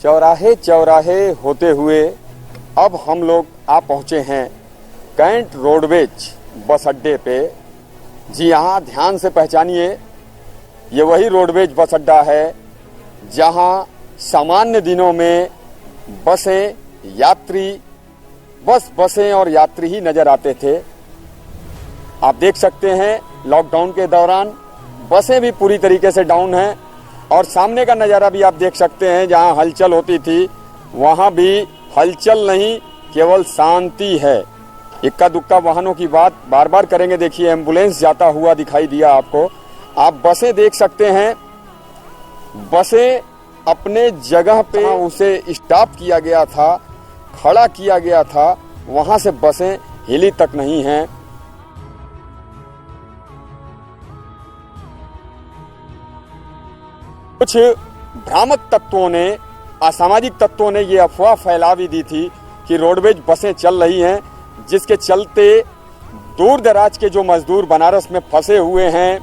चौराहे चौराहे होते हुए अब हम लोग आ पहुंचे हैं कैंट रोडवेज बस अड्डे पे। जी यहाँ ध्यान से पहचानिए, ये वही रोडवेज बस अड्डा है जहां सामान्य दिनों में बसें, यात्री, बसें और यात्री ही नजर आते थे। आप देख सकते हैं लॉकडाउन के दौरान बसें भी पूरी तरीके से डाउन हैं और सामने का नज़ारा भी आप देख सकते हैं, जहां हलचल होती थी वहां भी हलचल नहीं, केवल शांति है। इक्का दुक्का वाहनों की बात बार बार करेंगे। देखिए एम्बुलेंस जाता हुआ दिखाई दिया आपको। आप बसें देख सकते हैं, बसें अपने जगह पे उसे स्टॉप किया गया था, खड़ा किया गया था, वहां से बसें हिली तक नहीं हैं। कुछ भ्रामक तत्वों ने, असामाजिक तत्वों ने ये अफवाह फैला भी दी थी कि रोडवेज बसें चल रही हैं, जिसके चलते दूर दराज के जो मजदूर बनारस में फंसे हुए हैं,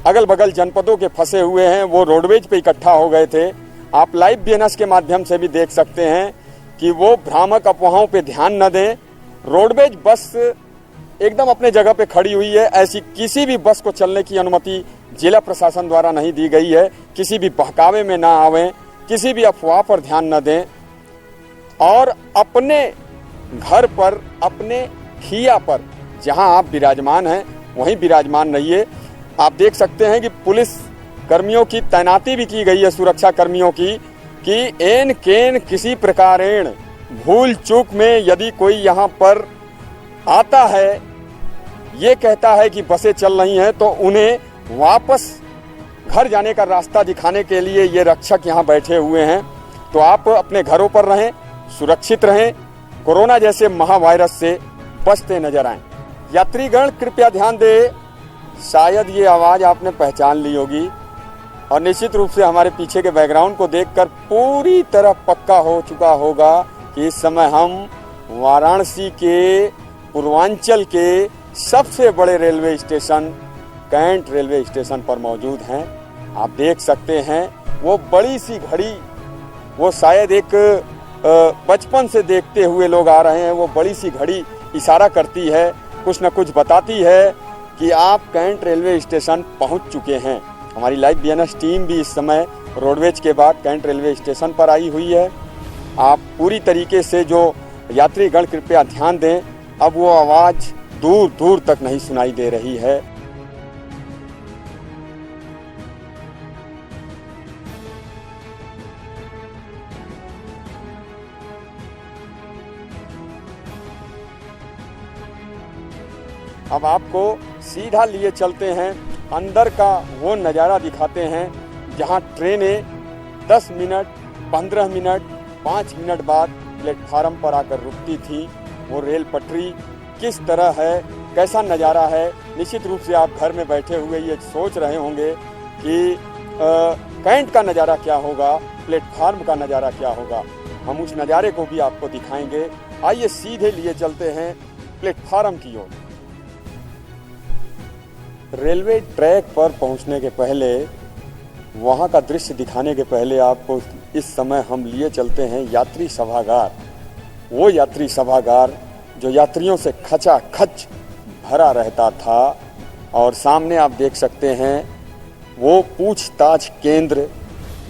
अगल बगल जनपदों के फंसे हुए हैं, वो रोडवेज पे इकट्ठा हो गए थे। आप लाइव बीएनएस के माध्यम से भी देख सकते हैं कि वो भ्रामक अफवाहों पे ध्यान न दें। रोडवेज बस एकदम अपने जगह पे खड़ी हुई है। ऐसी किसी भी बस को चलने की अनुमति जिला प्रशासन द्वारा नहीं दी गई है। किसी भी बहकावे में ना आवें, किसी भी अफवाह पर ध्यान न दें और अपने घर पर, अपने खिया पर जहां आप विराजमान हैं वहीं विराजमान रहिए। आप देख सकते हैं कि पुलिस कर्मियों की तैनाती भी की गई है, सुरक्षा कर्मियों की, कि एन केन किसी प्रकारेण भूल चूक में यदि कोई यहाँ पर आता है, ये कहता है कि बसें चल रही हैं, तो उन्हें वापस घर जाने का रास्ता दिखाने के लिए ये रक्षक यहाँ बैठे हुए हैं। तो आप अपने घरों पर रहें, सुरक्षित रहें, कोरोना जैसे महावायरस से बचते नजर आएं। यात्रीगण कृपया ध्यान दें, शायद ये आवाज़ आपने पहचान ली होगी और निश्चित रूप से हमारे पीछे के बैकग्राउंड को देखकर पूरी तरह पक्का हो चुका होगा कि इस समय हम वाराणसी के पूर्वांचल के सबसे बड़े railway station cantt railway station पर मौजूद हैं। आप देख सकते हैं वो बड़ी सी घड़ी, वो शायद एक बचपन से देखते हुए लोग आ रहे हैं, वो बड़ी सी घड़ी इशारा करती है, कुछ न कुछ बताती है कि आप कैंट रेलवे स्टेशन पहुंच चुके हैं। हमारी लाइव बीएनएस टीम भी इस समय रोडवेज के बाद कैंट रेलवे स्टेशन पर आई हुई है। आप पूरी तरीके से जो यात्रीगण कृपया ध्यान दें, अब वो आवाज़ दूर दूर तक नहीं सुनाई दे रही है। अब आपको सीधा लिए चलते हैं, अंदर का वो नज़ारा दिखाते हैं जहां ट्रेनें 10 मिनट, 15 मिनट, 5 मिनट बाद प्लेटफार्म पर आकर रुकती थी। वो रेल पटरी किस तरह है, कैसा नज़ारा है। निश्चित रूप से आप घर में बैठे हुए ये सोच रहे होंगे कि कैंट का नज़ारा क्या होगा, प्लेटफार्म का नज़ारा क्या होगा। हम उस नज़ारे को भी आपको दिखाएंगे। आइए सीधे लिए चलते हैं प्लेटफार्म की ओर। रेलवे ट्रैक पर पहुंचने के पहले, वहां का दृश्य दिखाने के पहले आपको इस समय हम लिए चलते हैं यात्री सभागार। वो यात्री सभागार जो यात्रियों से खचाखच भरा रहता था और सामने आप देख सकते हैं वो पूछताछ केंद्र,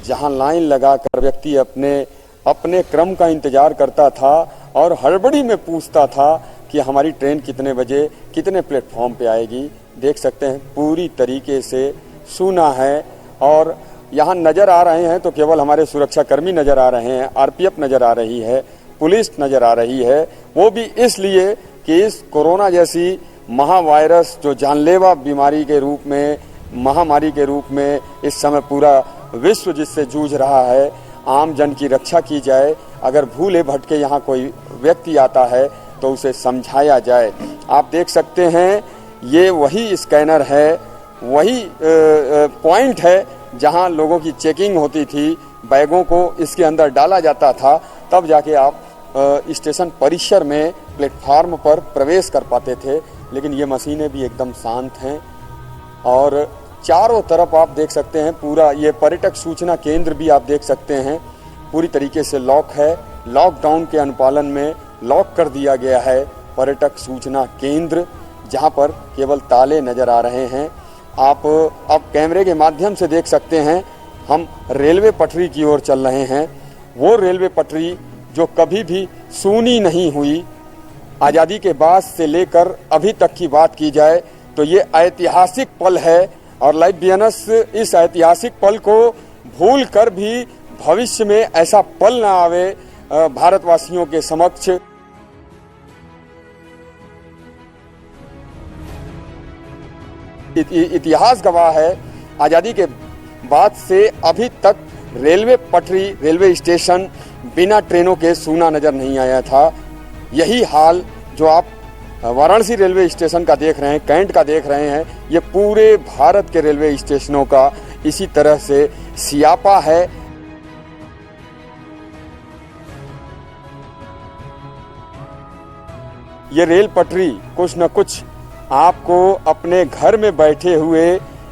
जहां लाइन लगाकर व्यक्ति अपने क्रम का इंतजार करता था और हड़बड़ी में पूछता था कि हमारी ट्रेन कितने बजे, कितने प्लेटफॉर्म पे आएगी। देख सकते हैं पूरी तरीके से सूना है और यहाँ नज़र आ रहे हैं तो केवल हमारे सुरक्षा कर्मी नज़र आ रहे हैं, आरपीएफ नज़र आ रही है, पुलिस नज़र आ रही है। वो भी इसलिए कि इस कोरोना जैसी महावायरस जो जानलेवा बीमारी के रूप में, महामारी के रूप में इस समय पूरा विश्व जिससे जूझ रहा है, आम जन की रक्षा की जाए। अगर भूले भटके यहाँ कोई व्यक्ति आता है तो उसे समझाया जाए। आप देख सकते हैं ये वही स्कैनर है, वही पॉइंट है जहां लोगों की चेकिंग होती थी, बैगों को इसके अंदर डाला जाता था, तब जाके आप स्टेशन परिसर में प्लेटफार्म पर प्रवेश कर पाते थे। लेकिन ये मशीनें भी एकदम शांत हैं और चारों तरफ आप देख सकते हैं पूरा ये पर्यटक सूचना केंद्र भी आप देख सकते हैं। पूरी तरीके से लॉक है। लॉकडाउन के अनुपालन में लॉक कर दिया गया है पर्यटक सूचना केंद्र, जहां पर केवल ताले नजर आ रहे हैं। आप अब कैमरे के माध्यम से देख सकते हैं, हम रेलवे पटरी की ओर चल रहे हैं। वो रेलवे पटरी जो कभी भी सूनी नहीं हुई। आज़ादी के बाद से लेकर अभी तक की बात की जाए तो ये ऐतिहासिक पल है, और लाइव बीएनएस इस ऐतिहासिक पल को भूल कर भी भविष्य में ऐसा पल ना आवे भारतवासियों के समक्ष। इतिहास गवाह है, आज़ादी के बाद से अभी तक रेलवे पटरी, रेलवे स्टेशन बिना ट्रेनों के सूना नजर नहीं आया था। यही हाल जो आप वाराणसी रेलवे स्टेशन का देख रहे हैं, कैंट का देख रहे हैं, ये पूरे भारत के रेलवे स्टेशनों का इसी तरह से सियापा है। ये रेल पटरी कुछ न कुछ आपको अपने घर में बैठे हुए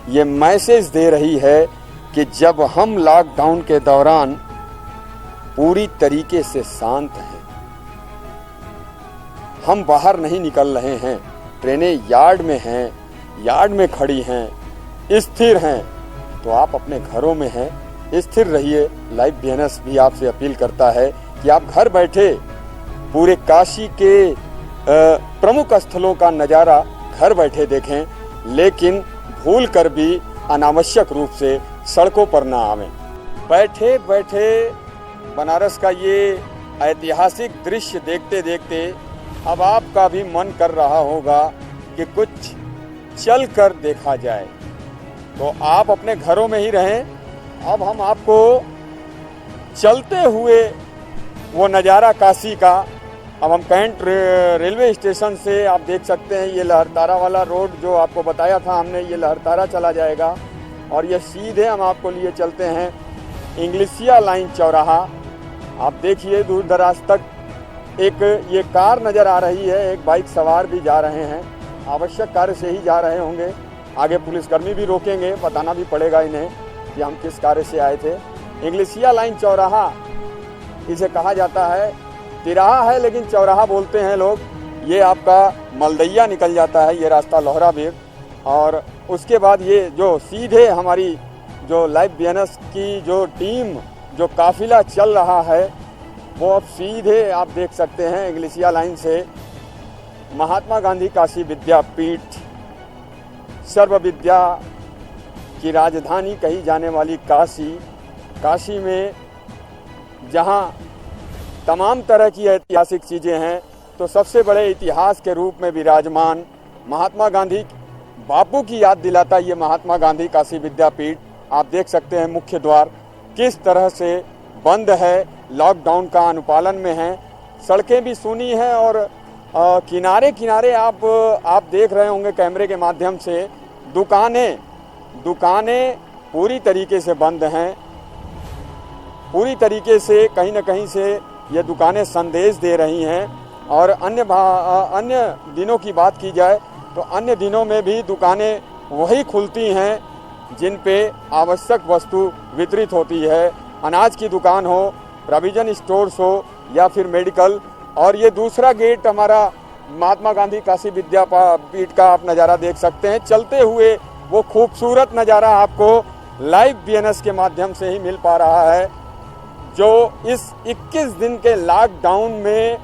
ये मैसेज दे रही है कि जब हम लॉकडाउन के दौरान पूरी तरीके से शांत हैं, हम बाहर नहीं निकल रहे हैं, ट्रेनें यार्ड में हैं, यार्ड में खड़ी हैं, स्थिर हैं, तो आप अपने घरों में हैं, स्थिर रहिए। लाइव बीएनएस भी आपसे अपील करता है कि आप घर बैठे पूरे काशी के प्रमुख स्थलों का नज़ारा घर बैठे देखें, लेकिन भूल कर भी अनावश्यक रूप से सड़कों पर ना आवें। बैठे बैठे बनारस का ये ऐतिहासिक दृश्य देखते देखते अब आपका भी मन कर रहा होगा कि कुछ चल कर देखा जाए, तो आप अपने घरों में ही रहें। अब हम आपको चलते हुए वो नज़ारा काशी का, अब हम कैंट रेलवे स्टेशन से आप देख सकते हैं, ये लहरतारा वाला रोड जो आपको बताया था हमने, ये लहरतारा चला जाएगा और ये सीधे हम आपको लिए चलते हैं इंग्लिशिया लाइन चौराहा। आप देखिए दूर दराज तक एक ये कार नज़र आ रही है, एक बाइक सवार भी जा रहे हैं, आवश्यक कार्य से ही जा रहे होंगे। आगे पुलिसकर्मी भी रोकेंगे, बताना भी पड़ेगा इन्हें कि हम किस कार्य से आए थे। इंग्लिशिया लाइन चौराहा इसे कहा जाता है, तिराहा है लेकिन चौराहा बोलते हैं लोग। ये आपका मलदैया निकल जाता है ये रास्ता लोहरा बेग, और उसके बाद ये जो सीधे हमारी जो लाइव बीएनएस की जो टीम जो काफिला चल रहा है वो अब सीधे आप देख सकते हैं इंग्लिशिया लाइन से महात्मा गांधी काशी विद्यापीठ, सर्व विद्या की राजधानी कही जाने वाली काशी, काशी में जहां तमाम तरह की ऐतिहासिक चीज़ें हैं, तो सबसे बड़े इतिहास के रूप में विराजमान महात्मा गांधी बापू की याद दिलाता ये महात्मा गांधी काशी विद्यापीठ। आप देख सकते हैं मुख्य द्वार किस तरह से बंद है, लॉकडाउन का अनुपालन में है, सड़कें भी सूनी हैं और किनारे किनारे आप देख रहे होंगे कैमरे के माध्यम से दुकानें पूरी तरीके से बंद हैं। पूरी तरीके से कहीं न कहीं से ये दुकानें संदेश दे रही हैं। और अन्य दिनों की बात की जाए तो अन्य दिनों में भी दुकानें वही खुलती हैं जिन पे आवश्यक वस्तु वितरित होती है, अनाज की दुकान हो, प्रोविजन स्टोर्स हो या फिर मेडिकल। और ये दूसरा गेट हमारा महात्मा गांधी काशी विद्यापीठ का आप नज़ारा देख सकते हैं। चलते हुए वो खूबसूरत नज़ारा आपको लाइव बीएनएस के माध्यम से ही मिल पा रहा है, जो इस 21 दिन के लॉकडाउन में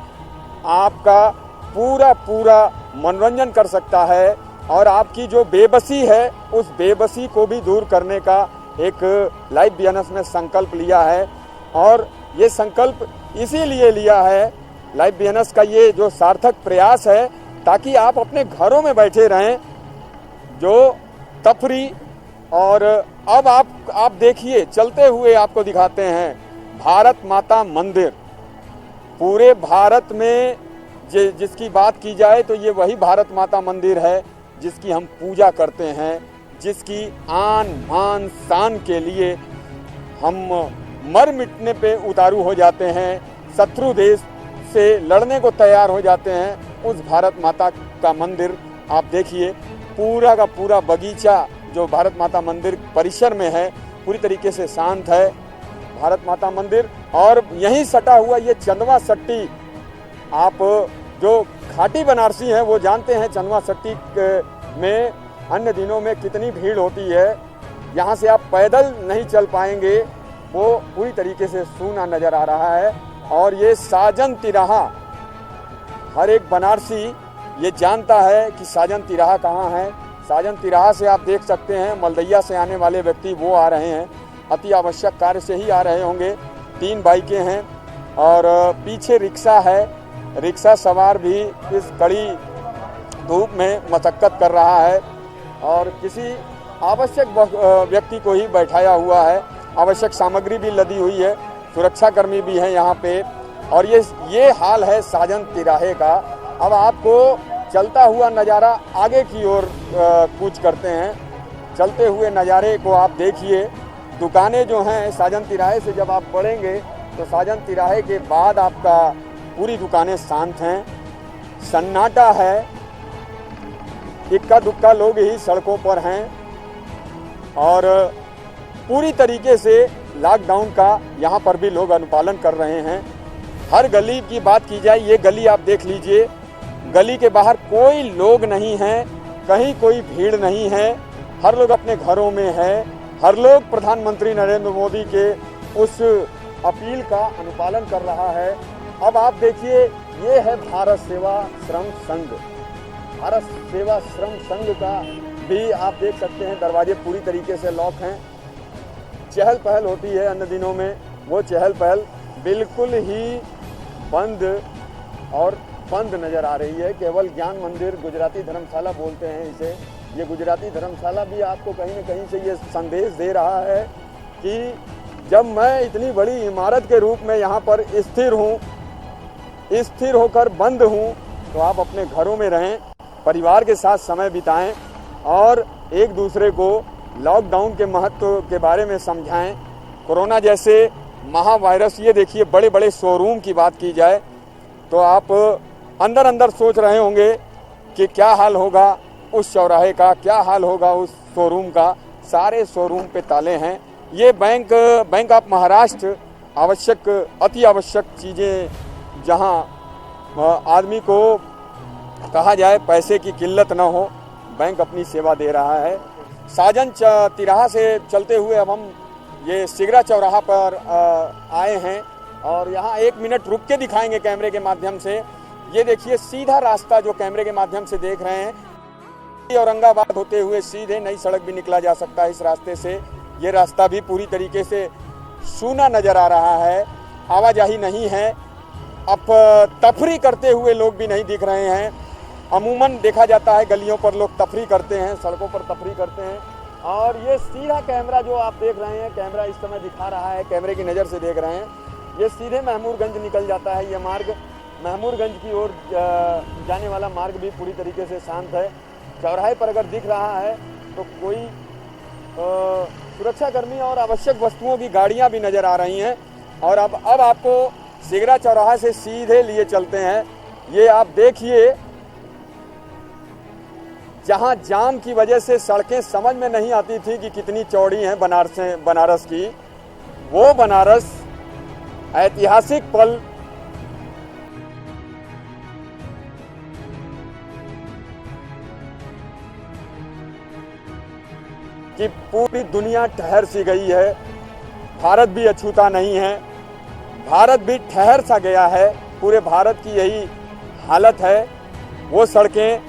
आपका पूरा मनोरंजन कर सकता है और आपकी जो बेबसी है उस बेबसी को भी दूर करने का एक लाइव बीएनएस में संकल्प लिया है। और ये संकल्प इसीलिए लिया है, लाइव बीएनएस का ये जो सार्थक प्रयास है, ताकि आप अपने घरों में बैठे रहें जो तफरी। और अब आप देखिए, चलते हुए आपको दिखाते हैं भारत माता मंदिर। पूरे भारत में जिसकी बात की जाए तो ये वही भारत माता मंदिर है जिसकी हम पूजा करते हैं, जिसकी आन मान शान के लिए हम मर मिटने पे उतारू हो जाते हैं, शत्रु देश से लड़ने को तैयार हो जाते हैं। उस भारत माता का मंदिर आप देखिए, पूरा का पूरा बगीचा जो भारत माता मंदिर परिसर में है पूरी तरीके से शांत है भारत माता मंदिर। और यहीं सटा हुआ ये चंदवा सट्टी, आप जो खाटी बनारसी हैं वो जानते हैं चंदवा सट्टी में अन्य दिनों में कितनी भीड़ होती है। यहाँ से आप पैदल नहीं चल पाएंगे, वो पूरी तरीके से सूना नज़र आ रहा है। और ये साजन तिराहा, हर एक बनारसी ये जानता है कि साजन तिराहा कहाँ है। साजन तिराहा से आप देख सकते हैं मलदैया से आने वाले व्यक्ति वो आ रहे हैं, अति आवश्यक कार्य से ही आ रहे होंगे। 3 बाइकें हैं और पीछे रिक्शा है। रिक्शा सवार भी इस कड़ी धूप में मशक्कत कर रहा है और किसी आवश्यक व्यक्ति को ही बैठाया हुआ है। आवश्यक सामग्री भी लदी हुई है, सुरक्षाकर्मी भी हैं यहाँ पे। और ये हाल है साजन तिराहे का। अब आपको चलता हुआ नज़ारा आगे की ओर कूच करते हैं। चलते हुए नज़ारे को आप देखिए। दुकानें जो हैं साजन तिराहे से जब आप बढ़ेंगे तो साजन तिराहे के बाद आपका पूरी दुकानें शांत हैं, सन्नाटा है, इक्का दुक्का लोग ही सड़कों पर हैं और पूरी तरीके से लॉकडाउन का यहाँ पर भी लोग अनुपालन कर रहे हैं। हर गली की बात की जाए, ये गली आप देख लीजिए, गली के बाहर कोई लोग नहीं हैं, कहीं कोई भीड़ नहीं है, हर लोग अपने घरों में है। हर लोग प्रधानमंत्री नरेंद्र मोदी के उस अपील का अनुपालन कर रहा है। अब आप देखिए, ये है भारत सेवा श्रम संघ। भारत सेवा श्रम संघ का भी आप देख सकते हैं दरवाजे पूरी तरीके से लॉक हैं। चहल पहल होती है अन्य दिनों में, वो चहल पहल बिल्कुल ही बंद नज़र आ रही है। केवल ज्ञान मंदिर, गुजराती धर्मशाला बोलते हैं इसे, ये गुजराती धर्मशाला भी आपको कहीं न कहीं से ये संदेश दे रहा है कि जब मैं इतनी बड़ी इमारत के रूप में यहाँ पर स्थिर होकर बंद हूँ, तो आप अपने घरों में रहें, परिवार के साथ समय बिताएं और एक दूसरे को लॉकडाउन के महत्व के बारे में समझाएं। कोरोना जैसे महावायरस, ये देखिए बड़े बड़े शोरूम की बात की जाए तो आप अंदर अंदर सोच रहे होंगे कि क्या हाल होगा उस चौराहे का, क्या हाल होगा उस शोरूम का। सारे शोरूम पे ताले हैं। ये बैंक ऑफ महाराष्ट्र, आवश्यक अति आवश्यक चीज़ें जहां आदमी को कहा जाए पैसे की किल्लत न हो, बैंक अपनी सेवा दे रहा है। साजन तिराहा से चलते हुए अब हम ये सिगरा चौराहा पर आए हैं और यहाँ 1 मिनट रुक के दिखाएंगे कैमरे के माध्यम से। ये देखिए सीधा रास्ता जो कैमरे के माध्यम से देख रहे हैं, औरंगाबाद होते हुए सीधे नई सड़क भी निकला जा सकता है इस रास्ते से। ये रास्ता भी पूरी तरीके से सूना नज़र आ रहा है, आवाजाही नहीं है। अब तफरी करते हुए लोग भी नहीं दिख रहे हैं। अमूमन देखा जाता है गलियों पर लोग तफरी करते हैं, सड़कों पर तफरी करते हैं। और ये सीधा कैमरा जो आप देख रहे हैं, कैमरा इस समय दिखा रहा है, कैमरे की नज़र से देख रहे हैं, ये सीधे महमूदगंज निकल जाता है। ये मार्ग महमूदगंज की ओर जाने वाला मार्ग भी पूरी तरीके से शांत है। चौराहे पर अगर दिख रहा है तो कोई सुरक्षाकर्मी और आवश्यक वस्तुओं की गाड़ियां भी नज़र आ रही हैं। और अब आपको सिगरा चौराहा से सीधे लिए चलते हैं। ये आप देखिए, जहां जाम की वजह से सड़कें समझ में नहीं आती थी कि कितनी चौड़ी हैं बनारस की, वो बनारस ऐतिहासिक पल कि पूरी दुनिया ठहर सी गई है। भारत भी अछूता नहीं है, भारत भी ठहर सा गया है। पूरे भारत की यही हालत है। वो सड़कें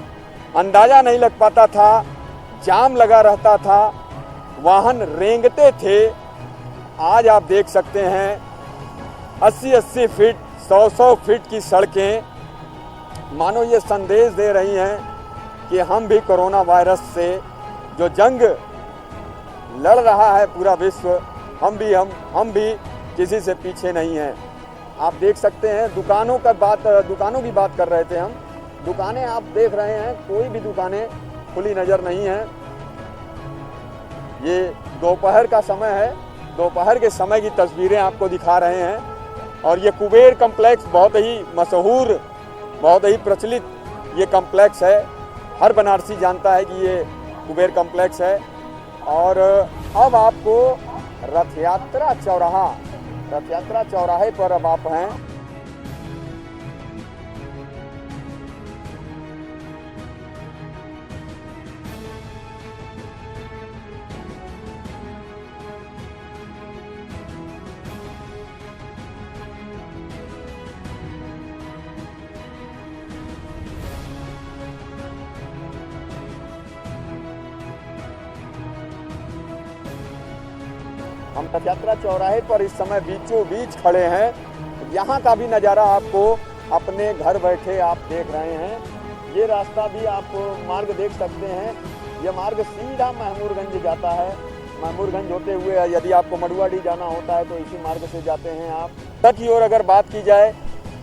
अंदाज़ा नहीं लग पाता था, जाम लगा रहता था, वाहन रेंगते थे। आज आप देख सकते हैं 80-80 फीट, 100-100 फीट की सड़कें मानो ये संदेश दे रही हैं कि हम भी कोरोना वायरस से जो जंग लड़ रहा है पूरा विश्व, हम भी किसी से पीछे नहीं हैं। आप देख सकते हैं दुकानों की बात कर रहे थे हम। दुकानें आप देख रहे हैं, कोई भी दुकानें खुली नज़र नहीं है। ये दोपहर का समय है, दोपहर के समय की तस्वीरें आपको दिखा रहे हैं। और ये कुबेर कम्प्लेक्स बहुत ही मशहूर, बहुत ही प्रचलित ये कम्प्लेक्स है। हर बनारसी जानता है कि ये कुबेर कम्प्लेक्स है। और अब आपको रथ यात्रा चौराहा रथ यात्रा चौराहे पर अब आप हैं। हम रथ यात्रा चौराहे पर इस समय बीचों बीच खड़े हैं। यहाँ का भी नज़ारा आपको अपने घर बैठे आप देख रहे हैं। ये रास्ता भी आप मार्ग देख सकते हैं। ये मार्ग सीधा महमूदगंज जाता है। महमूदगंज होते हुए यदि आपको मड़ुआडीह जाना होता है तो इसी मार्ग से जाते हैं आप। उत्तर की ओर अगर बात की जाए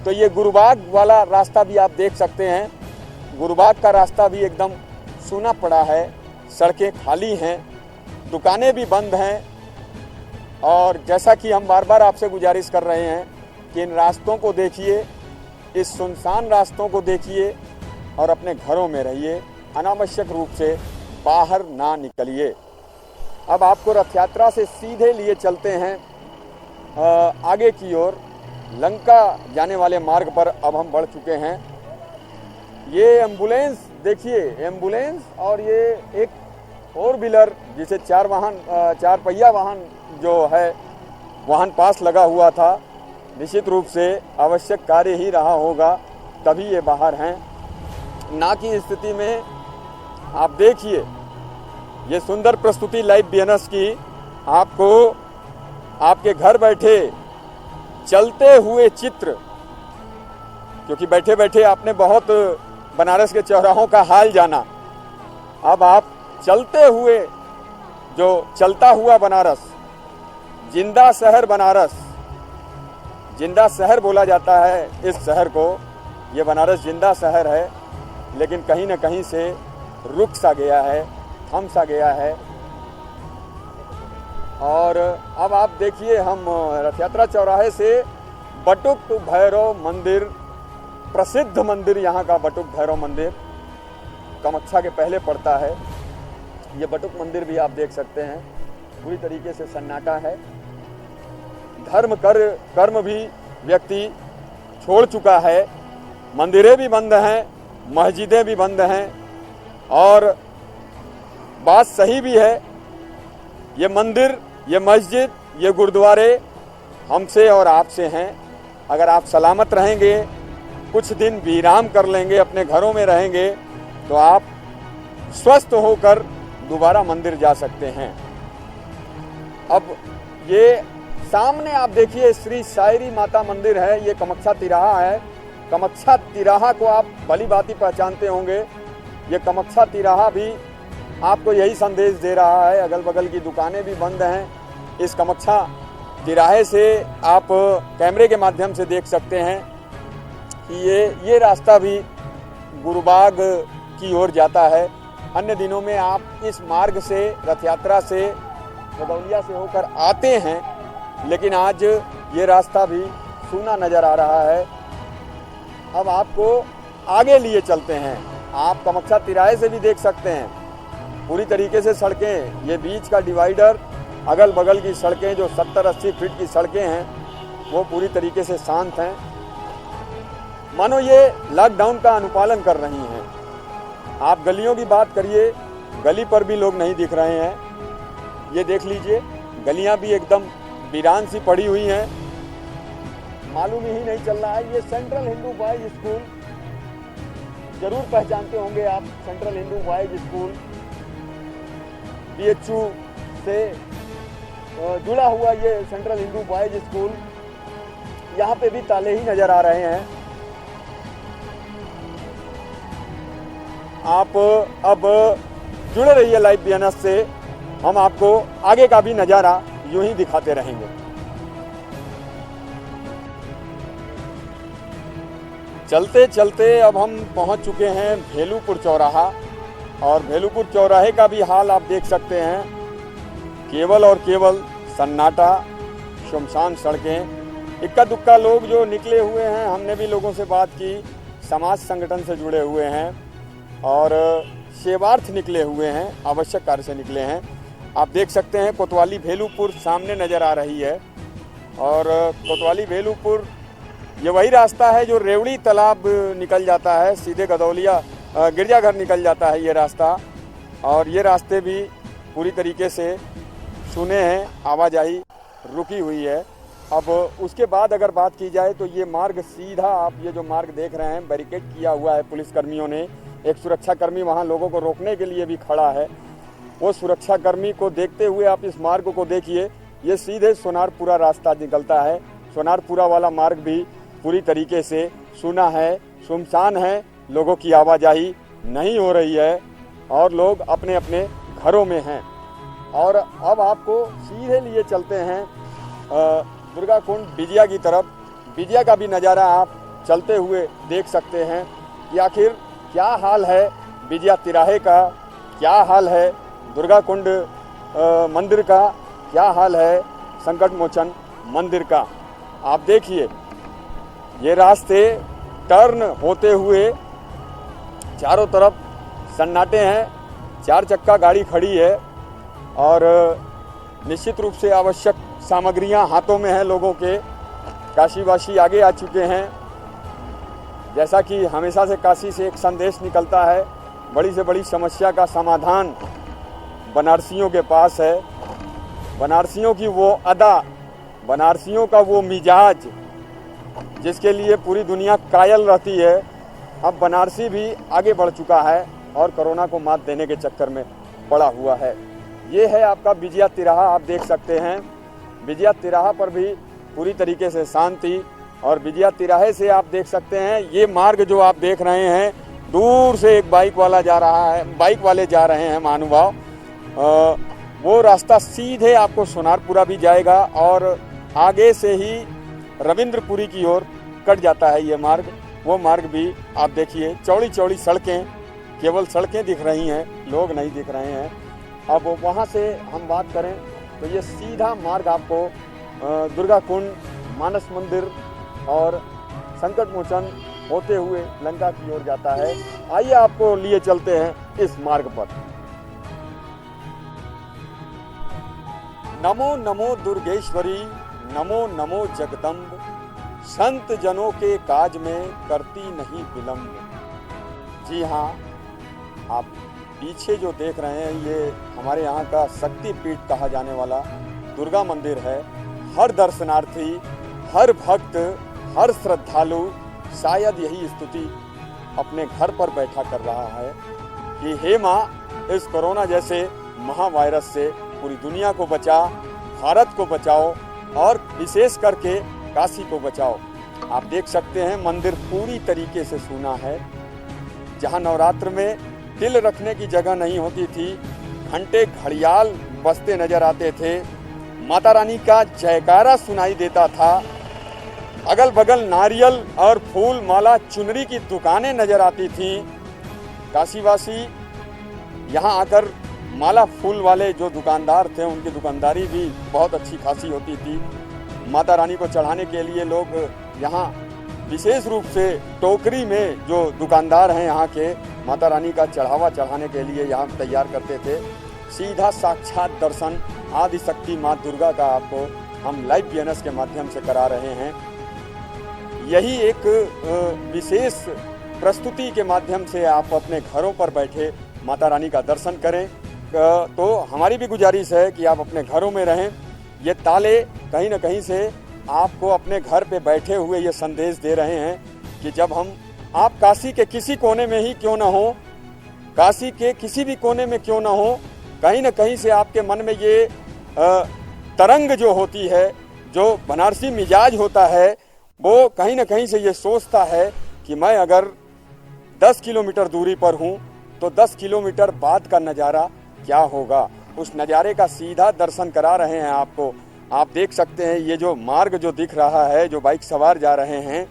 तो ये गुरुबाग वाला रास्ता भी आप देख सकते हैं। गुरुबाग का रास्ता भी एकदम सूना पड़ा है, सड़कें खाली हैं, दुकानें भी बंद हैं। और जैसा कि हम बार बार आपसे गुजारिश कर रहे हैं कि इन रास्तों को देखिए, इस सुनसान रास्तों को देखिए और अपने घरों में रहिए, अनावश्यक रूप से बाहर ना निकलिए। अब आपको रथ यात्रा से सीधे लिए चलते हैं आगे की ओर। लंका जाने वाले मार्ग पर अब हम बढ़ चुके हैं। ये एम्बुलेंस देखिए, एम्बुलेंस और ये एक 4 व्हीलर जिसे 4 पहिया वाहन जो है वाहन पास लगा हुआ था, निश्चित रूप से आवश्यक कार्य ही रहा होगा, तभी ये बाहर हैं। ना की स्थिति में आप देखिए ये सुंदर प्रस्तुति लाइव BNS की आपको आपके घर बैठे चलते हुए चित्र, क्योंकि बैठे बैठे आपने बहुत बनारस के चौराहों का हाल जाना। अब आप चलते हुए जो चलता हुआ बनारस, जिंदा शहर बनारस, जिंदा शहर बोला जाता है इस शहर को। ये बनारस जिंदा शहर है, लेकिन कहीं न कहीं से रुक सा गया है, थम सा गया है। और अब आप देखिए हम रथ यात्रा चौराहे से बटुक भैरव मंदिर, प्रसिद्ध मंदिर यहाँ का बटुक भैरव मंदिर कामाख्या के पहले पड़ता है। ये बटुक मंदिर भी आप देख सकते हैं, पूरी तरीके से सन्नाटा है। कर्म भी व्यक्ति छोड़ चुका है। मंदिरें भी बंद हैं, मस्जिदें भी बंद हैं। और बात सही भी है, ये मंदिर, ये मस्जिद, ये गुरुद्वारे हमसे और आपसे हैं। अगर आप सलामत रहेंगे, कुछ दिन विराम कर लेंगे, अपने घरों में रहेंगे, तो आप स्वस्थ होकर दोबारा मंदिर जा सकते हैं। अब ये सामने आप देखिए श्री सायरी माता मंदिर है। ये कामाख्या तिराहा है। कामाख्या तिराहा को आप भली भांति पहचानते होंगे। ये कामाख्या तिराहा भी आपको यही संदेश दे रहा है। अगल बगल की दुकानें भी बंद हैं। इस कामाख्या तिराहे से आप कैमरे के माध्यम से देख सकते हैं कि ये रास्ता भी गुरुबाग की ओर जाता है। अन्य दिनों में आप इस मार्ग से, रथ यात्रा से, भदौलिया से होकर आते हैं, लेकिन आज ये रास्ता भी सूना नज़र आ रहा है। अब आपको आगे लिए चलते हैं। आप कामाख्या तिराहे से भी देख सकते हैं पूरी तरीके से सड़कें, ये बीच का डिवाइडर, अगल बगल की सड़कें जो 70-80 फीट की सड़कें हैं, वो पूरी तरीके से शांत हैं, मानो ये लॉकडाउन का अनुपालन कर रही हैं। आप गलियों की बात करिए, गली पर भी लोग नहीं दिख रहे हैं। ये देख लीजिए, गलियां भी एकदम वीरान सी पड़ी हुई हैं, मालूम ही नहीं चल रहा है। ये सेंट्रल हिंदू बॉयज स्कूल, जरूर पहचानते होंगे आप, central Hindu boys school BHU से जुड़ा हुआ ये सेंट्रल हिंदू बॉयज स्कूल, यहाँ पे भी ताले ही नजर आ रहे हैं। आप अब जुड़े रहिए लाइव BNS से, हम आपको आगे का भी नज़ारा यूं ही दिखाते रहेंगे। चलते चलते अब हम पहुंच चुके हैं भेलूपुर चौराहा, और भेलूपुर चौराहे का भी हाल आप देख सकते हैं। केवल और केवल सन्नाटा, शुमशान सड़कें, इक्का दुक्का लोग जो निकले हुए हैं। हमने भी लोगों से बात की, समाज संगठन से जुड़े हुए हैं और सेवार्थ निकले हुए हैं, आवश्यक कार्य से निकले हैं। आप देख सकते हैं कोतवाली भेलूपुर सामने नज़र आ रही है। और कोतवाली बेलूपुर ये वही रास्ता है जो रेवड़ी तालाब निकल जाता है, सीधे गदौलिया गिरजाघर निकल जाता है ये रास्ता। और ये रास्ते भी पूरी तरीके से सुने हैं, आवाजाही रुकी हुई है। अब उसके बाद अगर बात की जाए तो ये मार्ग सीधा, आप ये जो मार्ग देख रहे हैं बैरिकेड किया हुआ है पुलिसकर्मियों ने। एक सुरक्षाकर्मी वहाँ लोगों को रोकने के लिए भी खड़ा है। वो सुरक्षाकर्मी को देखते हुए आप इस मार्ग को देखिए, ये सीधे सोनारपुरा रास्ता निकलता है। सोनारपुरा वाला मार्ग भी पूरी तरीके से सुना है, सुनसान है, लोगों की आवाजाही नहीं हो रही है और लोग अपने अपने घरों में हैं। और अब आपको सीधे लिए चलते हैं दुर्गा कुंड बिजिया की तरफ। बिजिया का भी नज़ारा आप चलते हुए देख सकते हैं कि आखिर क्या हाल है बिजिया तिराहे का, क्या हाल है दुर्गा कुंड मंदिर का, क्या हाल है संकट मोचन मंदिर का। आप देखिए ये रास्ते टर्न होते हुए चारों तरफ सन्नाटे हैं, 4 चक्का गाड़ी खड़ी है और निश्चित रूप से आवश्यक सामग्रियां हाथों में हैं लोगों के। काशीवासी आगे आ चुके हैं। जैसा कि हमेशा से काशी से एक संदेश निकलता है, बड़ी से बड़ी समस्या का समाधान बनारसियों के पास है। बनारसियों की वो अदा, बनारसियों का वो मिजाज जिसके लिए पूरी दुनिया कायल रहती है, अब बनारसी भी आगे बढ़ चुका है और कोरोना को मात देने के चक्कर में पड़ा हुआ है। ये है आपका बिजिया तिराहा, आप देख सकते हैं। बिजिया तिराहा पर भी पूरी तरीके से शांति। और बिजिया तिराहे से आप देख सकते हैं ये मार्ग जो आप देख रहे हैं, दूर से एक बाइक वाला जा रहा है, बाइक वाले जा रहे हैं महानुभाव। वो रास्ता सीधे आपको सोनारपुरा भी जाएगा और आगे से ही रविंद्रपुरी की ओर कट जाता है ये मार्ग। वो मार्ग भी आप देखिए, चौड़ी चौड़ी सड़कें, केवल सड़कें दिख रही हैं, लोग नहीं दिख रहे हैं। अब वहाँ से हम बात करें तो ये सीधा मार्ग आपको दुर्गा कुंड, मानस मंदिर और संकट मोचन होते हुए लंका की ओर जाता है। आइए आपको लिए चलते हैं इस मार्ग पर। नमो नमो दुर्गेश्वरी, नमो नमो जगदम्ब, संत जनों के काज में करती नहीं विलंब। जी हाँ, आप पीछे जो देख रहे हैं ये हमारे यहाँ का शक्तिपीठ कहा जाने वाला दुर्गा मंदिर है। हर दर्शनार्थी, हर भक्त, हर श्रद्धालु शायद यही स्तुति अपने घर पर बैठा कर रहा है कि हे माँ, इस कोरोना जैसे महावायरस से पूरी दुनिया को बचा, भारत को बचाओ और विशेष करके काशी को बचाओ। आप देख सकते हैं मंदिर पूरी तरीके से सूना है। जहाँ नवरात्र में तिल रखने की जगह नहीं होती थी, घंटे घड़ियाल बजते नजर आते थे, माता रानी का जयकारा सुनाई देता था, अगल बगल नारियल और फूल माला चुनरी की दुकानें नजर आती थीं। काशीवासी यहाँ आकर माला फूल वाले जो दुकानदार थे उनकी दुकानदारी भी बहुत अच्छी खासी होती थी। माता रानी को चढ़ाने के लिए लोग यहाँ विशेष रूप से टोकरी में जो दुकानदार हैं यहाँ के, माता रानी का चढ़ावा चढ़ाने के लिए यहाँ तैयार करते थे। सीधा साक्षात दर्शन आदिशक्ति माँ दुर्गा का आपको हम लाइव बीएनएस के माध्यम से करा रहे हैं। यही एक विशेष प्रस्तुति के माध्यम से आप अपने घरों पर बैठे माता रानी का दर्शन करें। तो हमारी भी गुजारिश है कि आप अपने घरों में रहें। ये ताले कहीं न कहीं से आपको अपने घर पे बैठे हुए ये संदेश दे रहे हैं कि जब आप काशी के किसी कोने में ही क्यों ना हो, काशी के किसी भी कोने में क्यों ना हो, कहीं न कहीं से आपके मन में ये तरंग जो होती है, जो बनारसी मिजाज होता है, वो कहीं न कहीं से ये सोचता है कि मैं अगर 10 किलोमीटर दूरी पर हूँ तो 10 किलोमीटर बाद का नज़ारा क्या होगा। उस नज़ारे का सीधा दर्शन करा रहे हैं आपको। आप देख सकते हैं ये जो मार्ग जो दिख रहा है, जो बाइक सवार जा रहे हैं,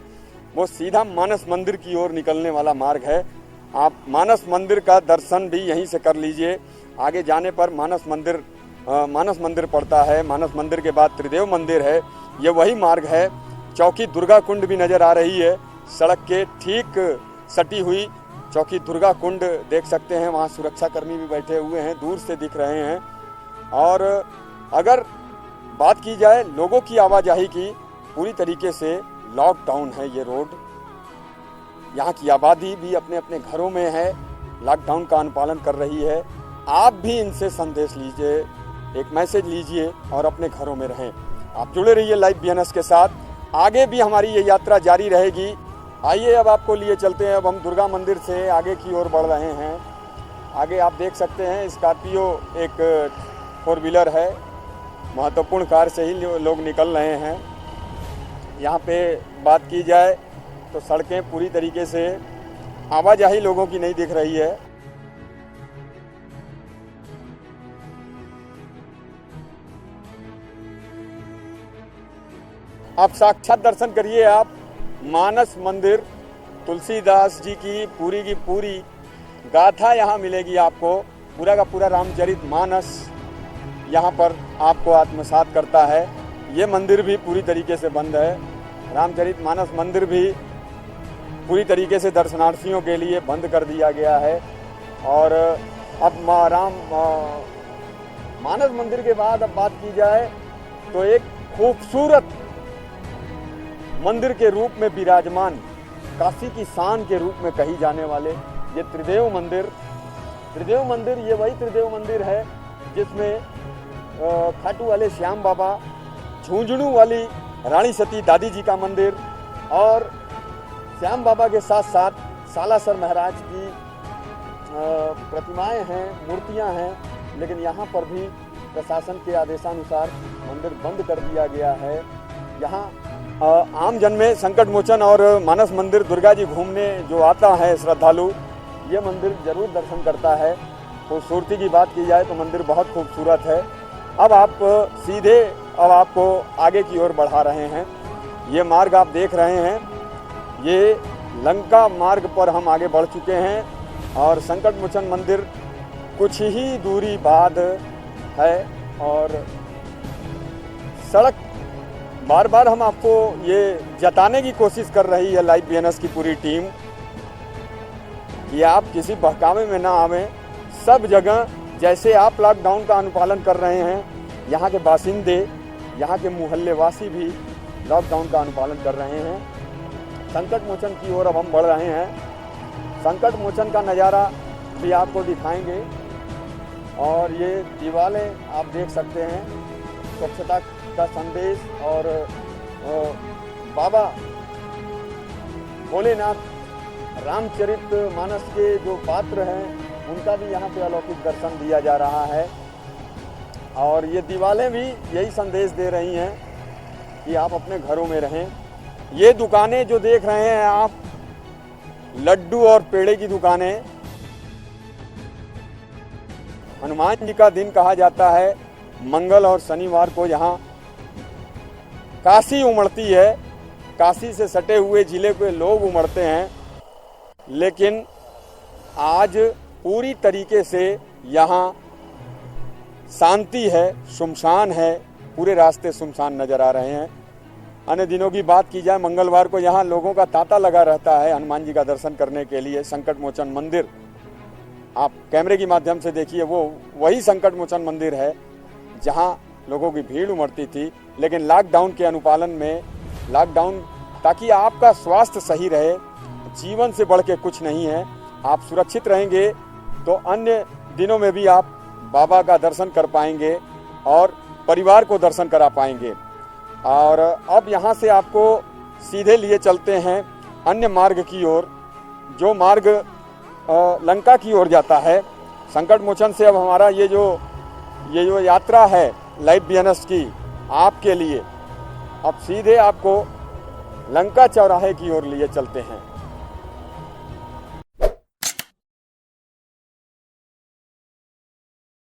वो सीधा मानस मंदिर की ओर निकलने वाला मार्ग है। आप मानस मंदिर का दर्शन भी यहीं से कर लीजिए। आगे जाने पर मानस मंदिर पड़ता है। मानस मंदिर के बाद त्रिदेव मंदिर है, ये वही मार्ग है। चौकी दुर्गा कुंड भी नज़र आ रही है, सड़क के ठीक सटी हुई चौकी दुर्गा कुंड देख सकते हैं। वहाँ सुरक्षाकर्मी भी बैठे हुए हैं, दूर से दिख रहे हैं। और अगर बात की जाए लोगों की आवाजाही की, पूरी तरीके से लॉकडाउन है ये रोड। यहाँ की आबादी भी अपने अपने घरों में है, लॉकडाउन का अनुपालन कर रही है। आप भी इनसे संदेश लीजिए, एक मैसेज लीजिए और अपने घरों में रहें। आप जुड़े रहिए लाइव BNS के साथ, आगे भी हमारी ये यात्रा जारी रहेगी। आइए अब आपको लिए चलते हैं। अब हम दुर्गा मंदिर से आगे की ओर बढ़ रहे हैं। आगे आप देख सकते हैं स्कॉर्पियो एक 4 व्हीलर है, महत्वपूर्ण कार्य से ही लोग निकल रहे हैं। यहाँ पे बात की जाए तो सड़कें पूरी तरीके से आवाजाही लोगों की नहीं दिख रही है। आप साक्षात दर्शन करिए। आप मानस मंदिर, तुलसीदास जी की पूरी गाथा यहाँ मिलेगी आपको। पूरा का पूरा रामचरित मानस यहाँ पर आपको आत्मसात करता है। ये मंदिर भी पूरी तरीके से बंद है। रामचरित मानस मंदिर भी पूरी तरीके से दर्शनार्थियों के लिए बंद कर दिया गया है। और अब मानस मंदिर के बाद अब बात की जाए तो एक खूबसूरत मंदिर के रूप में विराजमान, काशी की शान के रूप में कही जाने वाले ये त्रिदेव मंदिर ये वही त्रिदेव मंदिर है जिसमें खाटू वाले श्याम बाबा, झुंझुनू वाली रानी सती दादी जी का मंदिर और श्याम बाबा के साथ साथ सालासर महाराज की प्रतिमाएं हैं, मूर्तियां हैं। लेकिन यहाँ पर भी प्रशासन के आदेशानुसार मंदिर बंद कर दिया गया है। यहाँ आम जन में संकट मोचन और मानस मंदिर दुर्गा जी घूमने जो आता है श्रद्धालु, ये मंदिर जरूर दर्शन करता है। खूबसूरती की बात की जाए तो मंदिर बहुत खूबसूरत है। अब आप सीधे अब आपको आगे की ओर बढ़ा रहे हैं। ये मार्ग आप देख रहे हैं, ये लंका मार्ग पर हम आगे बढ़ चुके हैं और संकट मोचन मंदिर कुछ ही दूरी बाद है। और सड़क बार बार हम आपको ये जताने की कोशिश कर रही है लाइव BNS की पूरी टीम कि आप किसी बहकावे में ना आवें। सब जगह जैसे आप लॉकडाउन का अनुपालन कर रहे हैं, यहाँ के बासिंदे, यहाँ के मोहल्लेवासी भी लॉकडाउन का अनुपालन कर रहे हैं। संकट मोचन की ओर अब हम बढ़ रहे हैं। संकट मोचन का नज़ारा भी आपको दिखाएंगे। और ये दीवारें आप देख सकते हैं, स्वच्छता का संदेश और बाबा भोलेनाथ रामचरित मानस के जो पात्र हैं उनका भी यहाँ पे अलौकिक दर्शन दिया जा रहा है। और ये दीवारें भी यही संदेश दे रही हैं कि आप अपने घरों में रहें। ये दुकानें जो देख रहे हैं आप, लड्डू और पेड़े की दुकानें, हनुमान जी का दिन कहा जाता है। मंगल और शनिवार को यहाँ काशी उमड़ती है, काशी से सटे हुए जिले के लोग उमड़ते हैं। लेकिन आज पूरी तरीके से यहाँ शांति है, सुनसान है, पूरे रास्ते सुनसान नजर आ रहे हैं। अन्य दिनों की बात की जाए, मंगलवार को यहाँ लोगों का तांता लगा रहता है हनुमान जी का दर्शन करने के लिए। संकट मोचन मंदिर आप कैमरे के माध्यम से देखिए, वो वही संकट मोचन मंदिर है जहाँ लोगों की भीड़ उमड़ती थी। लेकिन लॉकडाउन के अनुपालन में, लॉकडाउन ताकि आपका स्वास्थ्य सही रहे, जीवन से बढ़ के कुछ नहीं है। आप सुरक्षित रहेंगे तो अन्य दिनों में भी आप बाबा का दर्शन कर पाएंगे और परिवार को दर्शन करा पाएंगे। और अब यहाँ से आपको सीधे लिए चलते हैं अन्य मार्ग की ओर, जो मार्ग लंका की ओर जाता है। संकट मोचन से अब हमारा ये जो यात्रा है लाइव BNS की आपके लिए, अब सीधे आपको लंका चौराहे की ओर लिए चलते हैं।